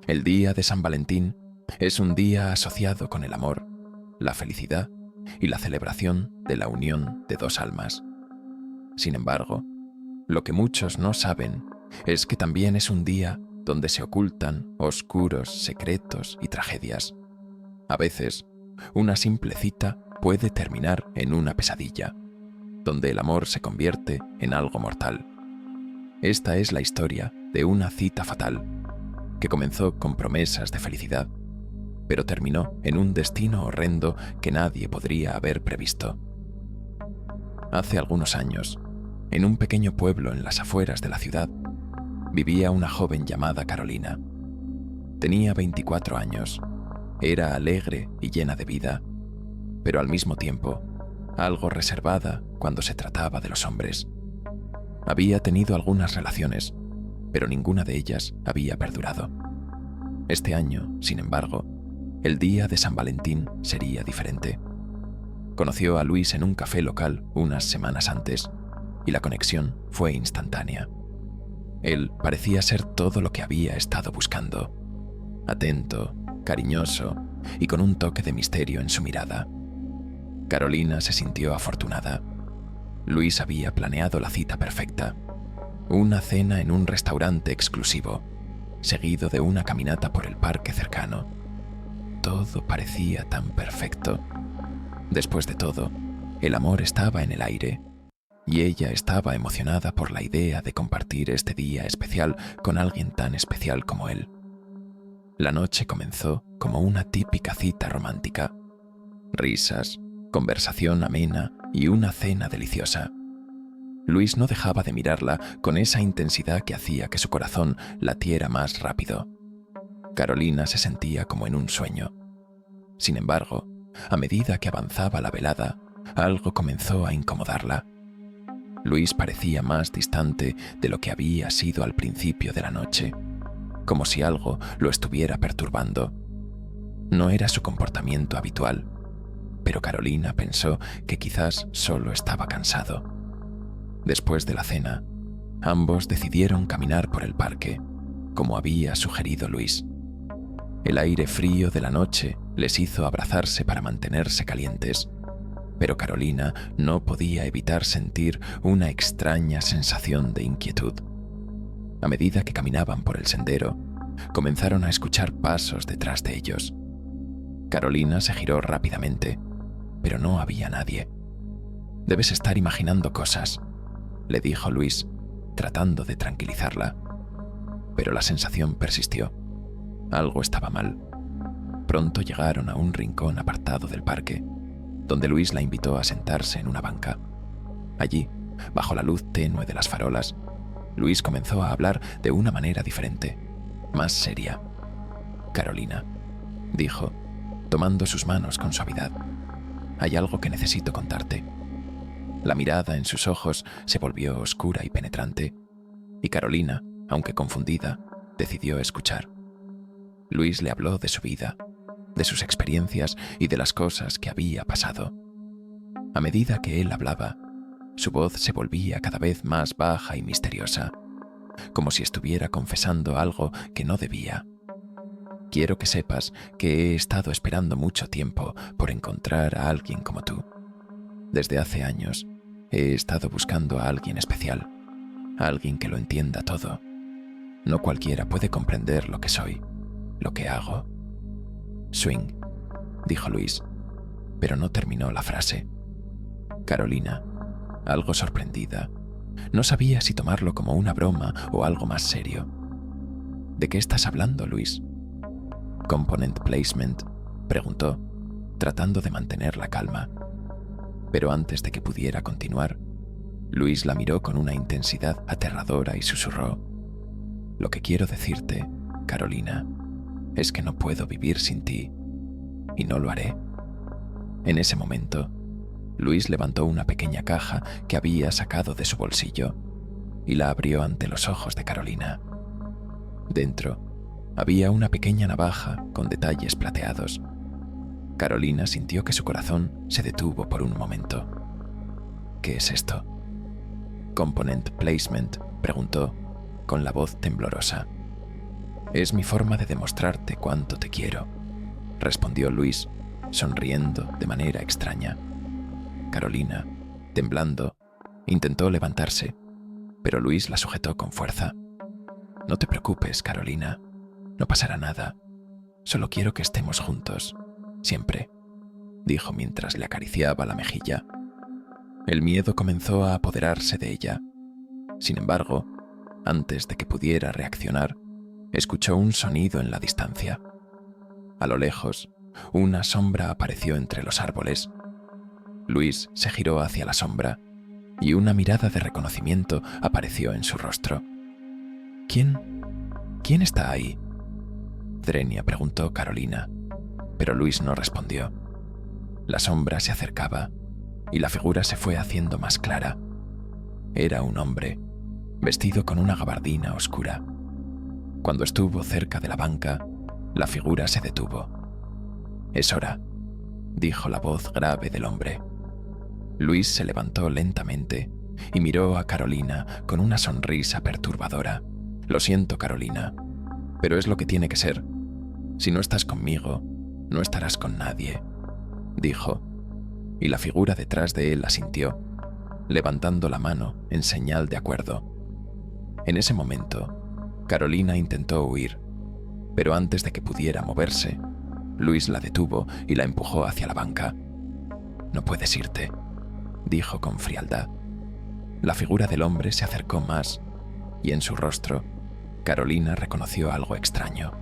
El día de San Valentín es un día asociado con el amor, la felicidad y la celebración de la unión de dos almas. Sin embargo, lo que muchos no saben es que también es un día donde se ocultan oscuros secretos y tragedias. A veces, una simple cita puede terminar en una pesadilla, donde el amor se convierte en algo mortal. Esta es la historia de una cita fatal, que comenzó con promesas de felicidad, pero terminó en un destino horrendo que nadie podría haber previsto. Hace algunos años, en un pequeño pueblo en las afueras de la ciudad, vivía una joven llamada Carolina. Tenía 24 años, era alegre y llena de vida, pero al mismo tiempo, algo reservada cuando se trataba de los hombres. Había tenido algunas relaciones, pero ninguna de ellas había perdurado. Este año, sin embargo, el día de San Valentín sería diferente. Conoció a Luis en un café local unas semanas antes, y la conexión fue instantánea. Él parecía ser todo lo que había estado buscando: atento, cariñoso y con un toque de misterio en su mirada. Carolina se sintió afortunada. Luis había planeado la cita perfecta: una cena en un restaurante exclusivo, seguido de una caminata por el parque cercano. Todo parecía tan perfecto. Después de todo, el amor estaba en el aire, y ella estaba emocionada por la idea de compartir este día especial con alguien tan especial como él. La noche comenzó como una típica cita romántica: risas, conversación amena y una cena deliciosa. Luis no dejaba de mirarla con esa intensidad que hacía que su corazón latiera más rápido. Carolina se sentía como en un sueño. Sin embargo, a medida que avanzaba la velada, algo comenzó a incomodarla. Luis parecía más distante de lo que había sido al principio de la noche, como si algo lo estuviera perturbando. No era su comportamiento habitual, pero Carolina pensó que quizás solo estaba cansado. Después de la cena, ambos decidieron caminar por el parque, como había sugerido Luis. El aire frío de la noche les hizo abrazarse para mantenerse calientes, pero Carolina no podía evitar sentir una extraña sensación de inquietud. A medida que caminaban por el sendero, comenzaron a escuchar pasos detrás de ellos. Carolina se giró rápidamente, pero no había nadie. «Debes estar imaginando cosas», le dijo Luis, tratando de tranquilizarla. Pero la sensación persistió. Algo estaba mal. Pronto llegaron a un rincón apartado del parque, donde Luis la invitó a sentarse en una banca. Allí, bajo la luz tenue de las farolas, Luis comenzó a hablar de una manera diferente, más seria. «Carolina», dijo, tomando sus manos con suavidad, «hay algo que necesito contarte». La mirada en sus ojos se volvió oscura y penetrante, y Carolina, aunque confundida, decidió escuchar. Luis le habló de su vida, de sus experiencias y de las cosas que había pasado. A medida que él hablaba, su voz se volvía cada vez más baja y misteriosa, como si estuviera confesando algo que no debía. «Quiero que sepas que he estado esperando mucho tiempo por encontrar a alguien como tú. Desde hace años he estado buscando a alguien especial, a alguien que lo entienda todo. No cualquiera puede comprender lo que soy, lo que hago». «Swing», dijo Luis, pero no terminó la frase. Carolina, algo sorprendida, no sabía si tomarlo como una broma o algo más serio. «¿De qué estás hablando, Luis?» «Component placement», preguntó, tratando de mantener la calma. Pero antes de que pudiera continuar, Luis la miró con una intensidad aterradora y susurró: «Lo que quiero decirte, Carolina, es que no puedo vivir sin ti, y no lo haré». En ese momento, Luis levantó una pequeña caja que había sacado de su bolsillo y la abrió ante los ojos de Carolina. Dentro había una pequeña navaja con detalles plateados. Carolina sintió que su corazón se detuvo por un momento. «¿Qué es esto?» «Component placement», preguntó, con la voz temblorosa. Es mi forma de demostrarte cuánto te quiero, respondió Luis, sonriendo de manera extraña. Carolina, temblando, intentó levantarse, pero Luis la sujetó con fuerza. No te preocupes, Carolina, no pasará nada. Solo quiero que estemos juntos, siempre, dijo mientras le acariciaba la mejilla. El miedo comenzó a apoderarse de ella. Sin embargo, antes de que pudiera reaccionar, escuchó un sonido en la distancia. A lo lejos, una sombra apareció entre los árboles. Luis se giró hacia la sombra y una mirada de reconocimiento apareció en su rostro. ¿Quién está ahí?, Drenia preguntó Carolina, pero Luis no respondió. La sombra se acercaba y la figura se fue haciendo más clara. Era un hombre, vestido con una gabardina oscura. Cuando estuvo cerca de la banca, la figura se detuvo. «Es hora», dijo la voz grave del hombre. Luis se levantó lentamente y miró a Carolina con una sonrisa perturbadora. «Lo siento, Carolina, pero es lo que tiene que ser. Si no estás conmigo, no estarás con nadie», dijo, y la figura detrás de él asintió, levantando la mano en señal de acuerdo. En ese momento, Carolina intentó huir, pero antes de que pudiera moverse, Luis la detuvo y la empujó hacia la banca. «No puedes irte», dijo con frialdad. La figura del hombre se acercó más, y en su rostro, Carolina reconoció algo extraño.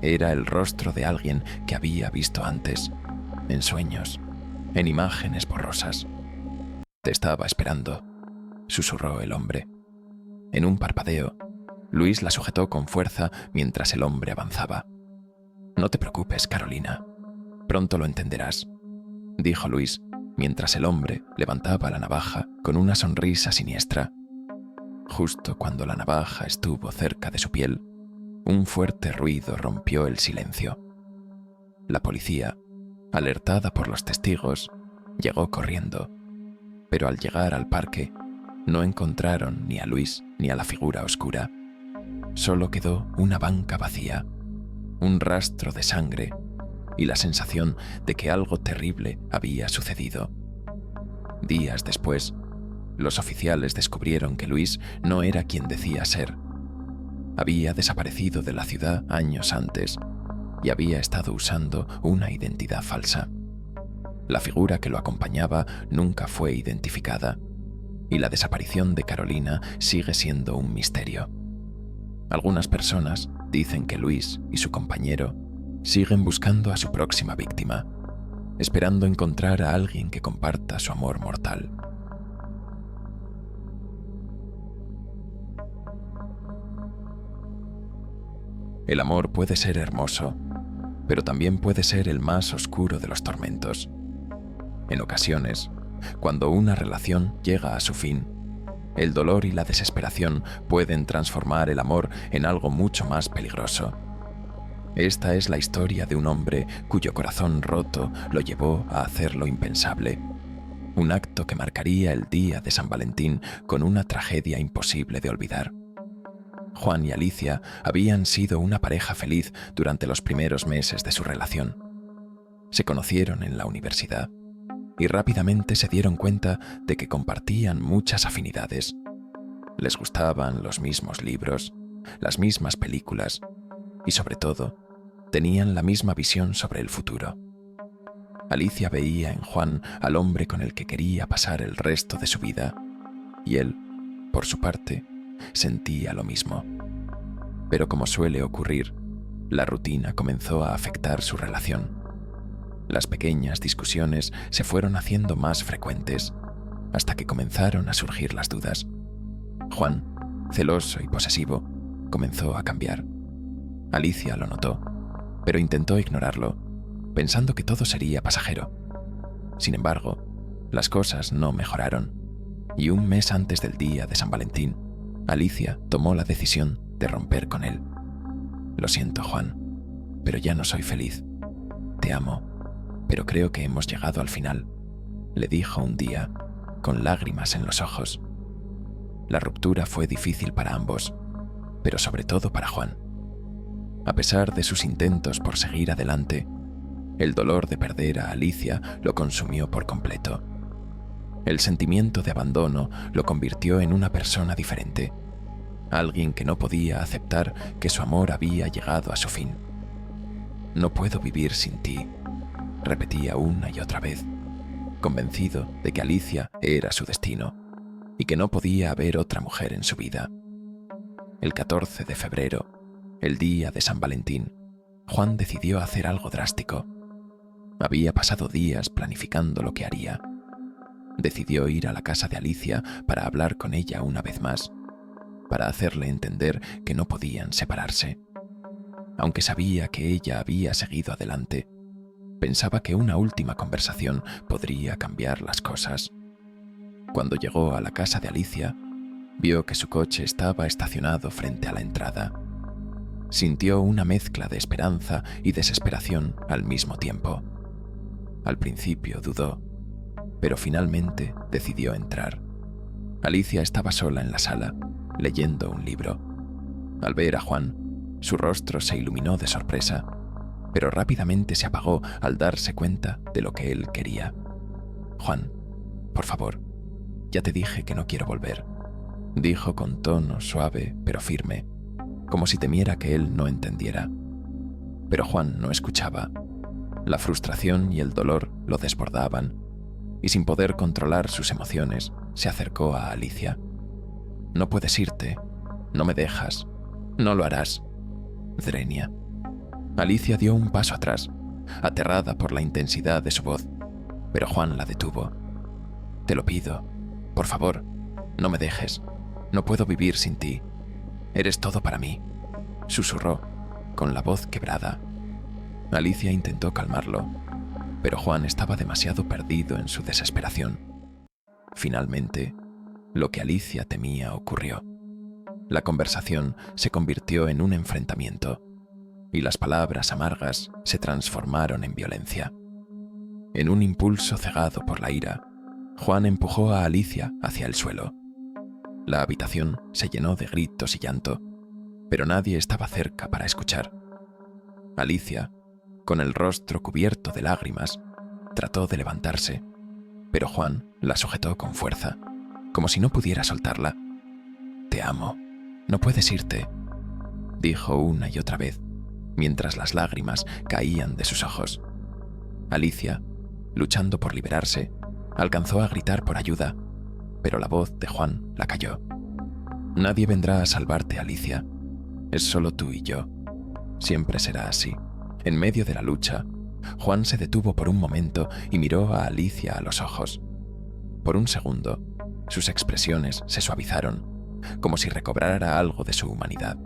Era el rostro de alguien que había visto antes, en sueños, en imágenes borrosas. «Te estaba esperando», susurró el hombre. En un parpadeo, Luis la sujetó con fuerza mientras el hombre avanzaba. «No te preocupes, Carolina. Pronto lo entenderás», dijo Luis, mientras el hombre levantaba la navaja con una sonrisa siniestra. Justo cuando la navaja estuvo cerca de su piel, un fuerte ruido rompió el silencio. La policía, alertada por los testigos, llegó corriendo, pero al llegar al parque, no encontraron ni a Luis ni a la figura oscura. Solo quedó una banca vacía, un rastro de sangre y la sensación de que algo terrible había sucedido. Días después, los oficiales descubrieron que Luis no era quien decía ser. Había desaparecido de la ciudad años antes y había estado usando una identidad falsa. La figura que lo acompañaba nunca fue identificada y la desaparición de Carolina sigue siendo un misterio. Algunas personas dicen que Luis y su compañero siguen buscando a su próxima víctima, esperando encontrar a alguien que comparta su amor mortal. El amor puede ser hermoso, pero también puede ser el más oscuro de los tormentos. En ocasiones, cuando una relación llega a su fin, el dolor y la desesperación pueden transformar el amor en algo mucho más peligroso. Esta es la historia de un hombre cuyo corazón roto lo llevó a hacer lo impensable, un acto que marcaría el día de San Valentín con una tragedia imposible de olvidar. Juan y Alicia habían sido una pareja feliz durante los primeros meses de su relación. Se conocieron en la universidad y rápidamente se dieron cuenta de que compartían muchas afinidades. Les gustaban los mismos libros, las mismas películas y, sobre todo, tenían la misma visión sobre el futuro. Alicia veía en Juan al hombre con el que quería pasar el resto de su vida, y él, por su parte, sentía lo mismo. Pero como suele ocurrir, la rutina comenzó a afectar su relación. Las pequeñas discusiones se fueron haciendo más frecuentes, hasta que comenzaron a surgir las dudas. Juan, celoso y posesivo, comenzó a cambiar. Alicia lo notó, pero intentó ignorarlo, pensando que todo sería pasajero. Sin embargo, las cosas no mejoraron, y un mes antes del día de San Valentín, Alicia tomó la decisión de romper con él. «Lo siento, Juan, pero ya no soy feliz. Te amo, pero creo que hemos llegado al final», le dijo un día, con lágrimas en los ojos. La ruptura fue difícil para ambos, pero sobre todo para Juan. A pesar de sus intentos por seguir adelante, el dolor de perder a Alicia lo consumió por completo. El sentimiento de abandono lo convirtió en una persona diferente, alguien que no podía aceptar que su amor había llegado a su fin. No puedo vivir sin ti, repetía una y otra vez, convencido de que Alicia era su destino y que no podía haber otra mujer en su vida. El 14 de febrero, el día de San Valentín, Juan decidió hacer algo drástico. Había pasado días planificando lo que haría. Decidió ir a la casa de Alicia para hablar con ella una vez más, para hacerle entender que no podían separarse. Aunque sabía que ella había seguido adelante, pensaba que una última conversación podría cambiar las cosas. Cuando llegó a la casa de Alicia, vio que su coche estaba estacionado frente a la entrada. Sintió una mezcla de esperanza y desesperación al mismo tiempo. Al principio dudó, pero finalmente decidió entrar. Alicia estaba sola en la sala, leyendo un libro. Al ver a Juan, su rostro se iluminó de sorpresa, pero rápidamente se apagó al darse cuenta de lo que él quería. «Juan, por favor, ya te dije que no quiero volver», dijo con tono suave pero firme, como si temiera que él no entendiera. Pero Juan no escuchaba. La frustración y el dolor lo desbordaban, y sin poder controlar sus emociones, se acercó a Alicia. «No puedes irte, no me dejas, no lo harás», Drenia. Alicia dio un paso atrás, aterrada por la intensidad de su voz, pero Juan la detuvo. «Te lo pido, por favor, no me dejes, no puedo vivir sin ti, eres todo para mí», susurró, con la voz quebrada. Alicia intentó calmarlo, pero Juan estaba demasiado perdido en su desesperación. Finalmente, lo que Alicia temía ocurrió. La conversación se convirtió en un enfrentamiento, y las palabras amargas se transformaron en violencia. En un impulso cegado por la ira, Juan empujó a Alicia hacia el suelo. La habitación se llenó de gritos y llanto, pero nadie estaba cerca para escuchar. Alicia, con el rostro cubierto de lágrimas, trató de levantarse, pero Juan la sujetó con fuerza, como si no pudiera soltarla. «Te amo, no puedes irte», dijo una y otra vez, mientras las lágrimas caían de sus ojos. Alicia, luchando por liberarse, alcanzó a gritar por ayuda, pero la voz de Juan la calló. «Nadie vendrá a salvarte, Alicia. Es solo tú y yo. Siempre será así». En medio de la lucha, Juan se detuvo por un momento y miró a Alicia a los ojos. Por un segundo, sus expresiones se suavizaron, como si recobrara algo de su humanidad.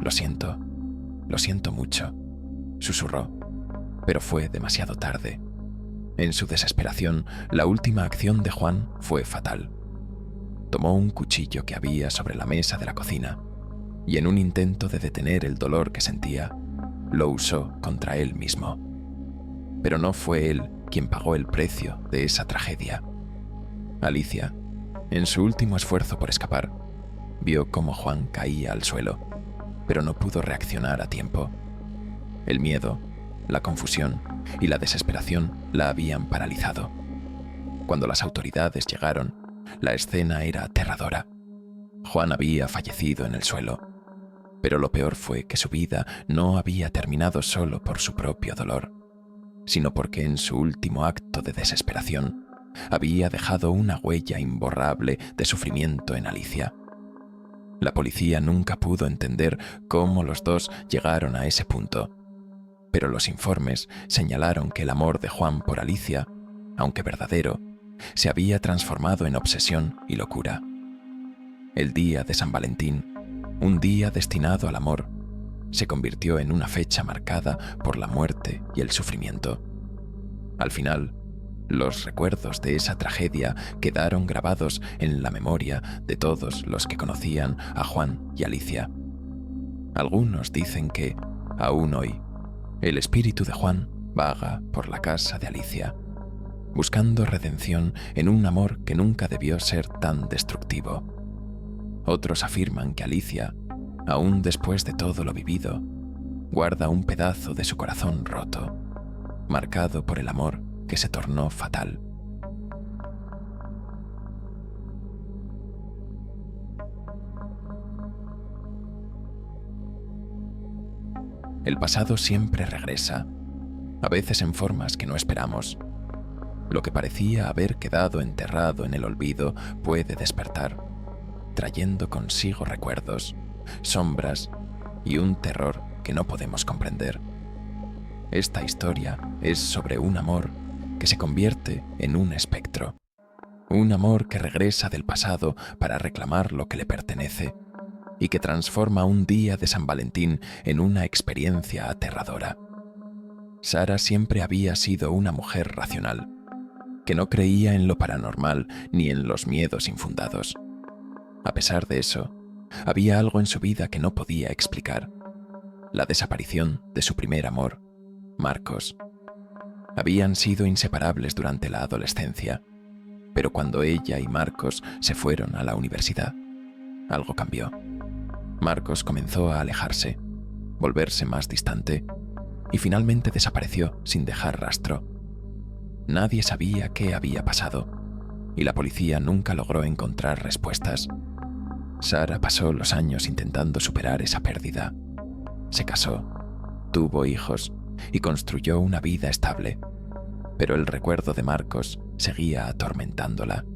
Lo siento mucho», susurró, pero fue demasiado tarde. En su desesperación, la última acción de Juan fue fatal. Tomó un cuchillo que había sobre la mesa de la cocina y, en un intento de detener el dolor que sentía, lo usó contra él mismo. Pero no fue él quien pagó el precio de esa tragedia. Alicia, en su último esfuerzo por escapar, vio cómo Juan caía al suelo, pero no pudo reaccionar a tiempo. El miedo, la confusión y la desesperación la habían paralizado. Cuando las autoridades llegaron, la escena era aterradora. Juan había fallecido en el suelo, pero lo peor fue que su vida no había terminado solo por su propio dolor, sino porque en su último acto de desesperación había dejado una huella imborrable de sufrimiento en Alicia. La policía nunca pudo entender cómo los dos llegaron a ese punto, pero los informes señalaron que el amor de Juan por Alicia, aunque verdadero, se había transformado en obsesión y locura. El día de San Valentín, un día destinado al amor, se convirtió en una fecha marcada por la muerte y el sufrimiento. Al final, los recuerdos de esa tragedia quedaron grabados en la memoria de todos los que conocían a Juan y Alicia. Algunos dicen que, aún hoy, el espíritu de Juan vaga por la casa de Alicia, buscando redención en un amor que nunca debió ser tan destructivo. Otros afirman que Alicia, aún después de todo lo vivido, guarda un pedazo de su corazón roto, marcado por el amor que se tornó fatal. El pasado siempre regresa, a veces en formas que no esperamos. Lo que parecía haber quedado enterrado en el olvido puede despertar, trayendo consigo recuerdos, sombras y un terror que no podemos comprender. Esta historia es sobre un amor que se convierte en un espectro. Un amor que regresa del pasado para reclamar lo que le pertenece y que transforma un día de San Valentín en una experiencia aterradora. Sara siempre había sido una mujer racional, que no creía en lo paranormal ni en los miedos infundados. A pesar de eso, había algo en su vida que no podía explicar: la desaparición de su primer amor, Marcos. Habían sido inseparables durante la adolescencia, pero cuando ella y Marcos se fueron a la universidad, algo cambió. Marcos comenzó a alejarse, volverse más distante, y finalmente desapareció sin dejar rastro. Nadie sabía qué había pasado, y la policía nunca logró encontrar respuestas. Sara pasó los años intentando superar esa pérdida. Se casó, tuvo hijos y construyó una vida estable, pero el recuerdo de Marcos seguía atormentándola,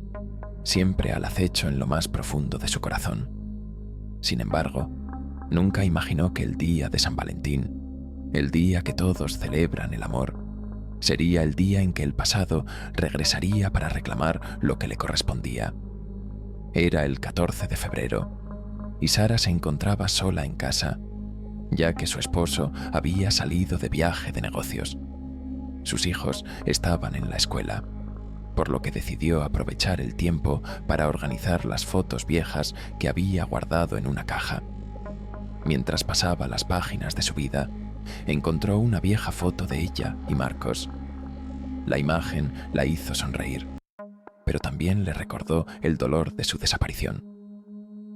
siempre al acecho en lo más profundo de su corazón. Sin embargo, nunca imaginó que el día de San Valentín, el día que todos celebran el amor, sería el día en que el pasado regresaría para reclamar lo que le correspondía. Era el 14 de febrero, y Sara se encontraba sola en casa, ya que su esposo había salido de viaje de negocios. Sus hijos estaban en la escuela, por lo que decidió aprovechar el tiempo para organizar las fotos viejas que había guardado en una caja. Mientras pasaba las páginas de su vida, encontró una vieja foto de ella y Marcos. La imagen la hizo sonreír, pero también le recordó el dolor de su desaparición.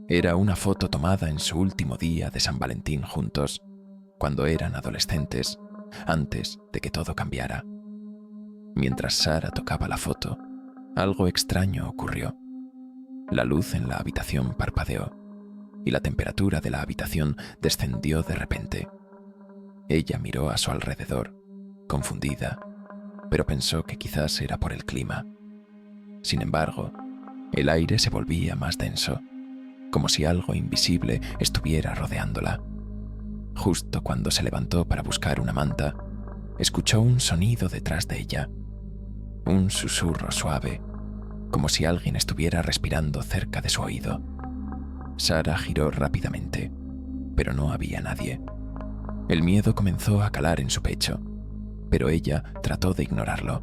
Era una foto tomada en su último día de San Valentín juntos, cuando eran adolescentes, antes de que todo cambiara. Mientras Sara tocaba la foto, algo extraño ocurrió. La luz en la habitación parpadeó y la temperatura de la habitación descendió de repente. Ella miró a su alrededor, confundida, pero pensó que quizás era por el clima. Sin embargo, el aire se volvía más denso, como si algo invisible estuviera rodeándola. Justo cuando se levantó para buscar una manta, escuchó un sonido detrás de ella, un susurro suave, como si alguien estuviera respirando cerca de su oído. Sara giró rápidamente, pero no había nadie. El miedo comenzó a calar en su pecho, pero ella trató de ignorarlo.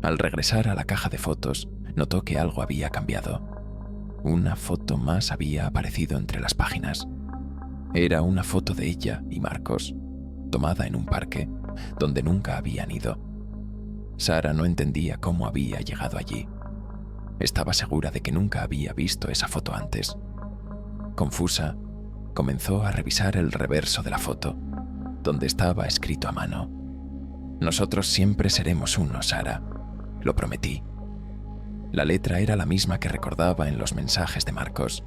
Al regresar a la caja de fotos, notó que algo había cambiado. Una foto más había aparecido entre las páginas. Era una foto de ella y Marcos, tomada en un parque, donde nunca habían ido. Sara no entendía cómo había llegado allí. Estaba segura de que nunca había visto esa foto antes. Confusa, comenzó a revisar el reverso de la foto, donde estaba escrito a mano: «Nosotros siempre seremos uno, Sara. Lo prometí». La letra era la misma que recordaba en los mensajes de Marcos,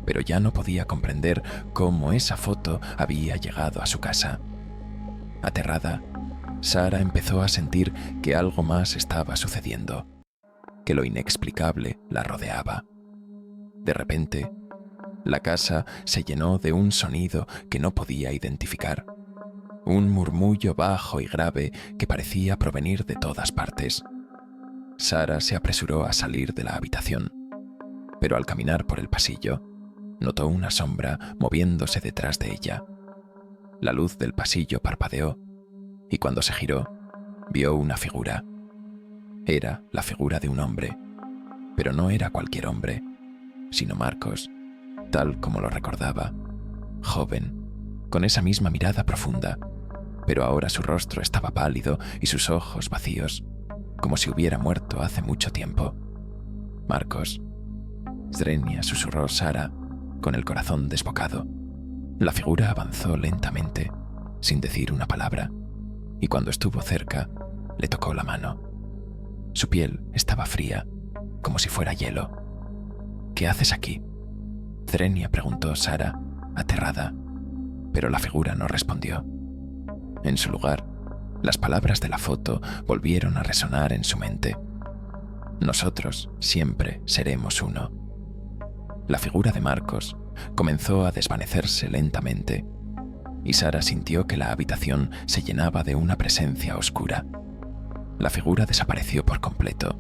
pero ya no podía comprender cómo esa foto había llegado a su casa. Aterrada, Sara empezó a sentir que algo más estaba sucediendo, que lo inexplicable la rodeaba. De repente, la casa se llenó de un sonido que no podía identificar, un murmullo bajo y grave que parecía provenir de todas partes. Sara se apresuró a salir de la habitación, pero al caminar por el pasillo, notó una sombra moviéndose detrás de ella. La luz del pasillo parpadeó, y cuando se giró, vio una figura. Era la figura de un hombre, pero no era cualquier hombre, sino Marcos, tal como lo recordaba, joven, con esa misma mirada profunda, pero ahora su rostro estaba pálido y sus ojos vacíos, como si hubiera muerto hace mucho tiempo. «Marcos», Zrenia, susurró Sara, con el corazón desbocado. La figura avanzó lentamente, sin decir una palabra, y cuando estuvo cerca, le tocó la mano. Su piel estaba fría, como si fuera hielo. «¿Qué haces aquí?», Zerenia preguntó Sara, aterrada, pero la figura no respondió. En su lugar, las palabras de la foto volvieron a resonar en su mente. «Nosotros siempre seremos uno». La figura de Marcos comenzó a desvanecerse lentamente, y Sara sintió que la habitación se llenaba de una presencia oscura. La figura desapareció por completo,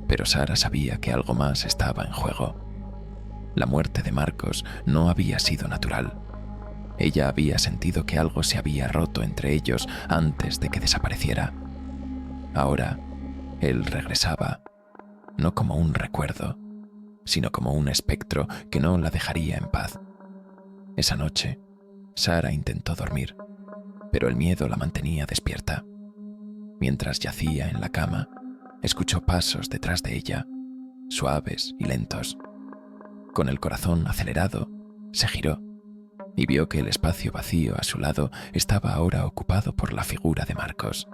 pero Sara sabía que algo más estaba en juego. La muerte de Marcos no había sido natural. Ella había sentido que algo se había roto entre ellos antes de que desapareciera. Ahora, él regresaba, no como un recuerdo, sino como un espectro que no la dejaría en paz. Esa noche, Sara intentó dormir, pero el miedo la mantenía despierta. Mientras yacía en la cama, escuchó pasos detrás de ella, suaves y lentos. Con el corazón acelerado, se giró y vio que el espacio vacío a su lado estaba ahora ocupado por la figura de Marcos.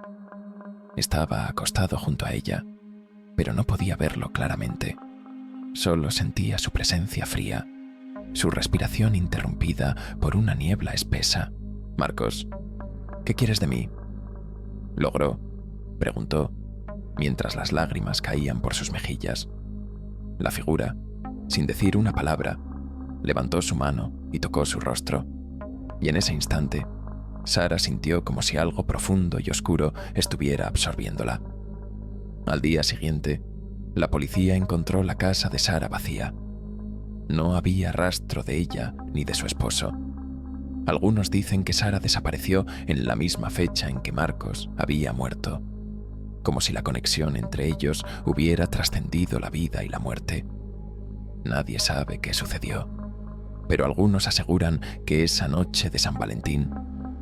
Estaba acostado junto a ella, pero no podía verlo claramente. Solo sentía su presencia fría, su respiración interrumpida por una niebla espesa. «Marcos, ¿qué quieres de mí?», logró, preguntó, mientras las lágrimas caían por sus mejillas. La figura, sin decir una palabra, levantó su mano y tocó su rostro, y en ese instante, Sara sintió como si algo profundo y oscuro estuviera absorbiéndola. Al día siguiente, la policía encontró la casa de Sara vacía. No había rastro de ella ni de su esposo. Algunos dicen que Sara desapareció en la misma fecha en que Marcos había muerto, como si la conexión entre ellos hubiera trascendido la vida y la muerte. Nadie sabe qué sucedió, pero algunos aseguran que esa noche de San Valentín,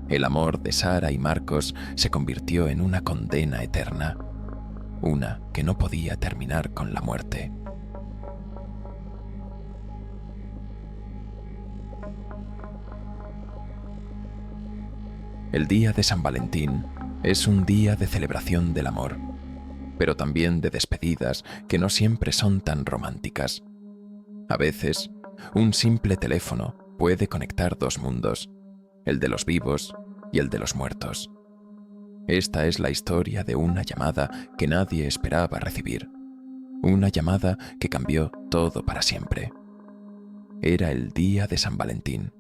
el amor de Sara y Marcos se convirtió en una condena eterna, una que no podía terminar con la muerte. El día de San Valentín es un día de celebración del amor, pero también de despedidas que no siempre son tan románticas. A veces, un simple teléfono puede conectar dos mundos, el de los vivos y el de los muertos. Esta es la historia de una llamada que nadie esperaba recibir, una llamada que cambió todo para siempre. Era el día de San Valentín,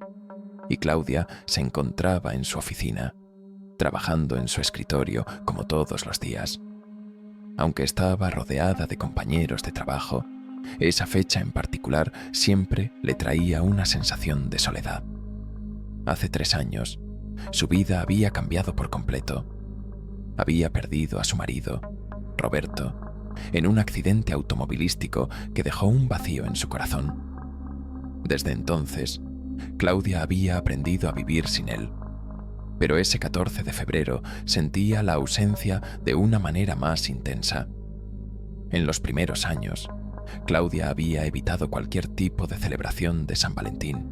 y Claudia se encontraba en su oficina, trabajando en su escritorio como todos los días. Aunque estaba rodeada de compañeros de trabajo, esa fecha en particular siempre le traía una sensación de soledad. Hace 3 años, su vida había cambiado por completo. Había perdido a su marido, Roberto, en un accidente automovilístico que dejó un vacío en su corazón. Desde entonces, Claudia había aprendido a vivir sin él, pero ese 14 de febrero sentía la ausencia de una manera más intensa. En los primeros años, Claudia había evitado cualquier tipo de celebración de San Valentín,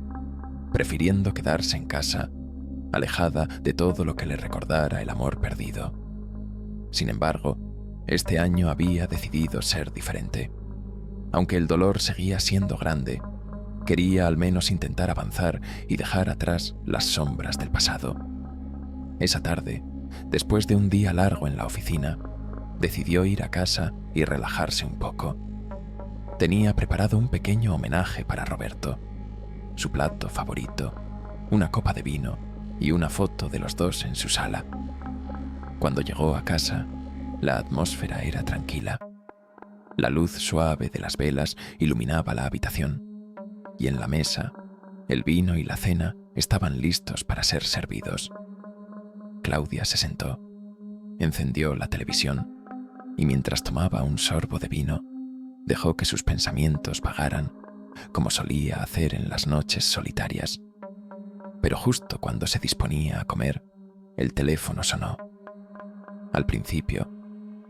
prefiriendo quedarse en casa, alejada de todo lo que le recordara el amor perdido. Sin embargo, este año había decidido ser diferente. Aunque el dolor seguía siendo grande, quería al menos intentar avanzar y dejar atrás las sombras del pasado. Esa tarde, después de un día largo en la oficina, decidió ir a casa y relajarse un poco. Tenía preparado un pequeño homenaje para Roberto, su plato favorito, una copa de vino y una foto de los dos en su sala. Cuando llegó a casa, la atmósfera era tranquila. La luz suave de las velas iluminaba la habitación, y en la mesa, el vino y la cena estaban listos para ser servidos. Claudia se sentó, encendió la televisión, y mientras tomaba un sorbo de vino, dejó que sus pensamientos vagaran, como solía hacer en las noches solitarias. Pero justo cuando se disponía a comer, el teléfono sonó. Al principio,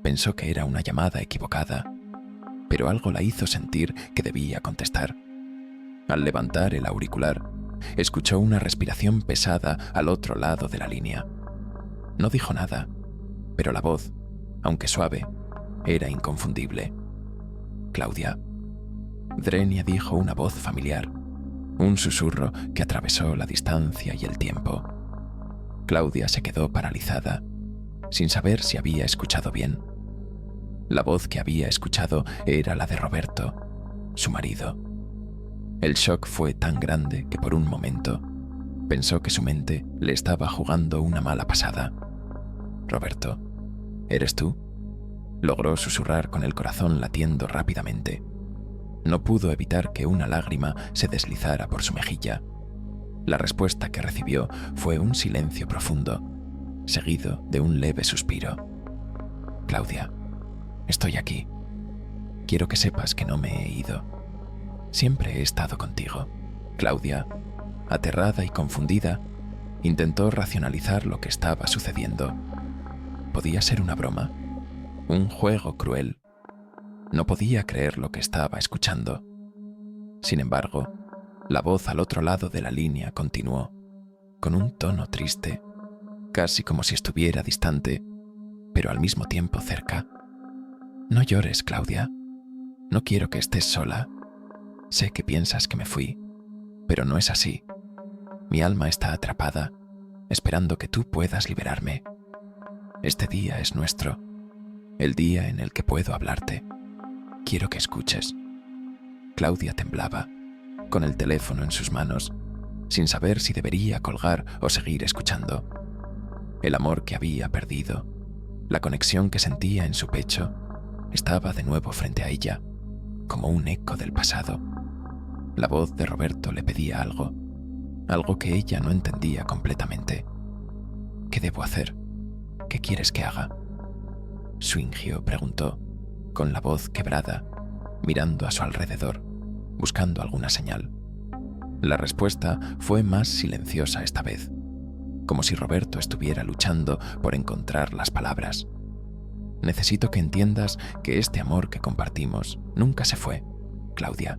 pensó que era una llamada equivocada, pero algo la hizo sentir que debía contestar. Al levantar el auricular, escuchó una respiración pesada al otro lado de la línea. No dijo nada, pero la voz, aunque suave, era inconfundible. «Claudia». Drenia dijo una voz familiar, un susurro que atravesó la distancia y el tiempo. Claudia se quedó paralizada, sin saber si había escuchado bien. La voz que había escuchado era la de Roberto, su marido. El shock fue tan grande que por un momento pensó que su mente le estaba jugando una mala pasada. «Roberto, ¿eres tú?», logró susurrar con el corazón latiendo rápidamente. No pudo evitar que una lágrima se deslizara por su mejilla. La respuesta que recibió fue un silencio profundo, seguido de un leve suspiro. «Claudia, estoy aquí. Quiero que sepas que no me he ido. Siempre he estado contigo». Claudia, aterrada y confundida, intentó racionalizar lo que estaba sucediendo. Podía ser una broma, un juego cruel. No podía creer lo que estaba escuchando. Sin embargo, la voz al otro lado de la línea continuó, con un tono triste, casi como si estuviera distante, pero al mismo tiempo cerca. «No llores, Claudia. No quiero que estés sola. Sé que piensas que me fui, pero no es así. Mi alma está atrapada, esperando que tú puedas liberarme. Este día es nuestro, el día en el que puedo hablarte. Quiero que escuches». Claudia temblaba, con el teléfono en sus manos, sin saber si debería colgar o seguir escuchando. El amor que había perdido, la conexión que sentía en su pecho, estaba de nuevo frente a ella, como un eco del pasado. La voz de Roberto le pedía algo, algo que ella no entendía completamente. «¿Qué debo hacer? ¿Qué quieres que haga?», Swingio preguntó, con la voz quebrada, mirando a su alrededor, buscando alguna señal. La respuesta fue más silenciosa esta vez, como si Roberto estuviera luchando por encontrar las palabras. «Necesito que entiendas que este amor que compartimos nunca se fue, Claudia.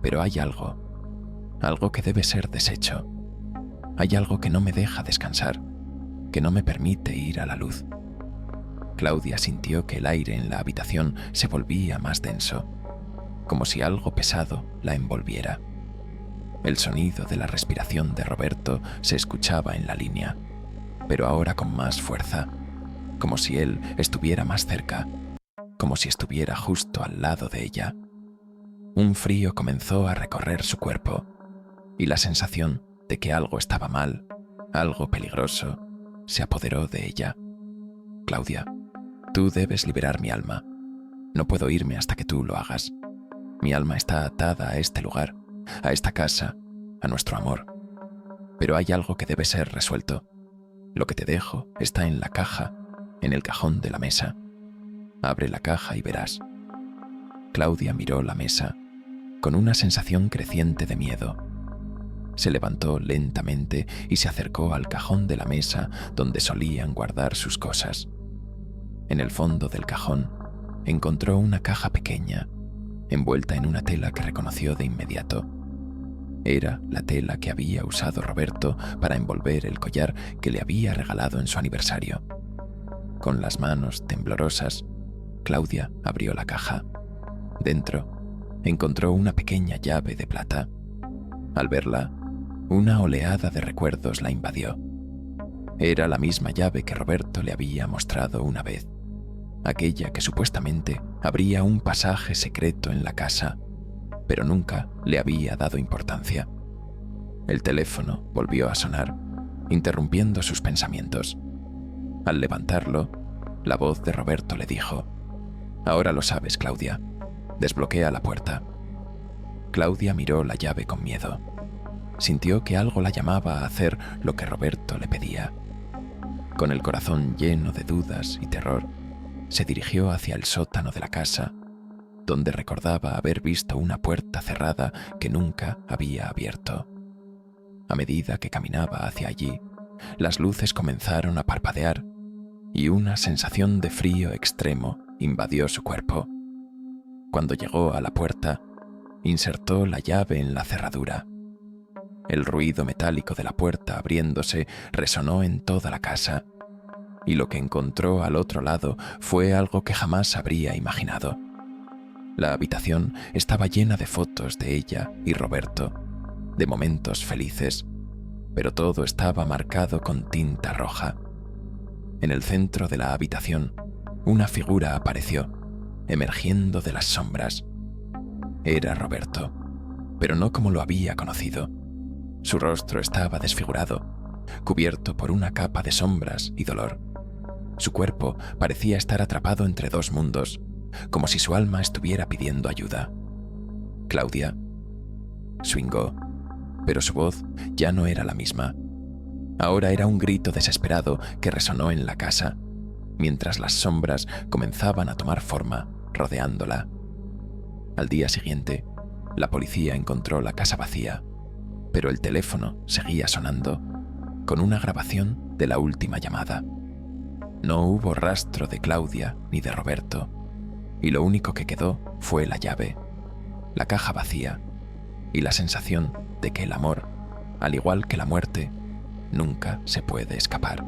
Pero hay algo que debe ser deshecho. Hay algo que no me deja descansar, que no me permite ir a la luz». Claudia sintió que el aire en la habitación se volvía más denso, como si algo pesado la envolviera. El sonido de la respiración de Roberto se escuchaba en la línea, pero ahora con más fuerza, como si él estuviera más cerca, como si estuviera justo al lado de ella. Un frío comenzó a recorrer su cuerpo, y la sensación de que algo estaba mal, algo peligroso, se apoderó de ella. «Claudia, tú debes liberar mi alma. No puedo irme hasta que tú lo hagas. Mi alma está atada a este lugar, a esta casa, a nuestro amor. Pero hay algo que debe ser resuelto. Lo que te dejo está en la caja, en el cajón de la mesa. Abre la caja y verás». Claudia miró la mesa, con una sensación creciente de miedo. Se levantó lentamente y se acercó al cajón de la mesa donde solían guardar sus cosas. En el fondo del cajón encontró una caja pequeña, envuelta en una tela que reconoció de inmediato. Era la tela que había usado Roberto para envolver el collar que le había regalado en su aniversario. Con las manos temblorosas, Claudia abrió la caja. Dentro, encontró una pequeña llave de plata. Al verla, una oleada de recuerdos la invadió. Era la misma llave que Roberto le había mostrado una vez, aquella que supuestamente abría un pasaje secreto en la casa, pero nunca le había dado importancia. El teléfono volvió a sonar, interrumpiendo sus pensamientos. Al levantarlo, la voz de Roberto le dijo: «Ahora lo sabes, Claudia. Desbloquea la puerta». Claudia miró la llave con miedo. Sintió que algo la llamaba a hacer lo que Roberto le pedía. Con el corazón lleno de dudas y terror, se dirigió hacia el sótano de la casa, donde recordaba haber visto una puerta cerrada que nunca había abierto. A medida que caminaba hacia allí, las luces comenzaron a parpadear y una sensación de frío extremo invadió su cuerpo. Cuando llegó a la puerta, insertó la llave en la cerradura. El ruido metálico de la puerta abriéndose resonó en toda la casa, y lo que encontró al otro lado fue algo que jamás habría imaginado. La habitación estaba llena de fotos de ella y Roberto, de momentos felices, pero todo estaba marcado con tinta roja. En el centro de la habitación, una figura apareció, emergiendo de las sombras. Era Roberto, pero no como lo había conocido. Su rostro estaba desfigurado, cubierto por una capa de sombras y dolor. Su cuerpo parecía estar atrapado entre dos mundos, como si su alma estuviera pidiendo ayuda. Claudia swingó, pero su voz ya no era la misma. Ahora era un grito desesperado que resonó en la casa, mientras las sombras comenzaban a tomar forma, rodeándola. Al día siguiente, la policía encontró la casa vacía, pero el teléfono seguía sonando, con una grabación de la última llamada. No hubo rastro de Claudia ni de Roberto, y lo único que quedó fue la llave, la caja vacía y la sensación de que el amor, al igual que la muerte, nunca se puede escapar.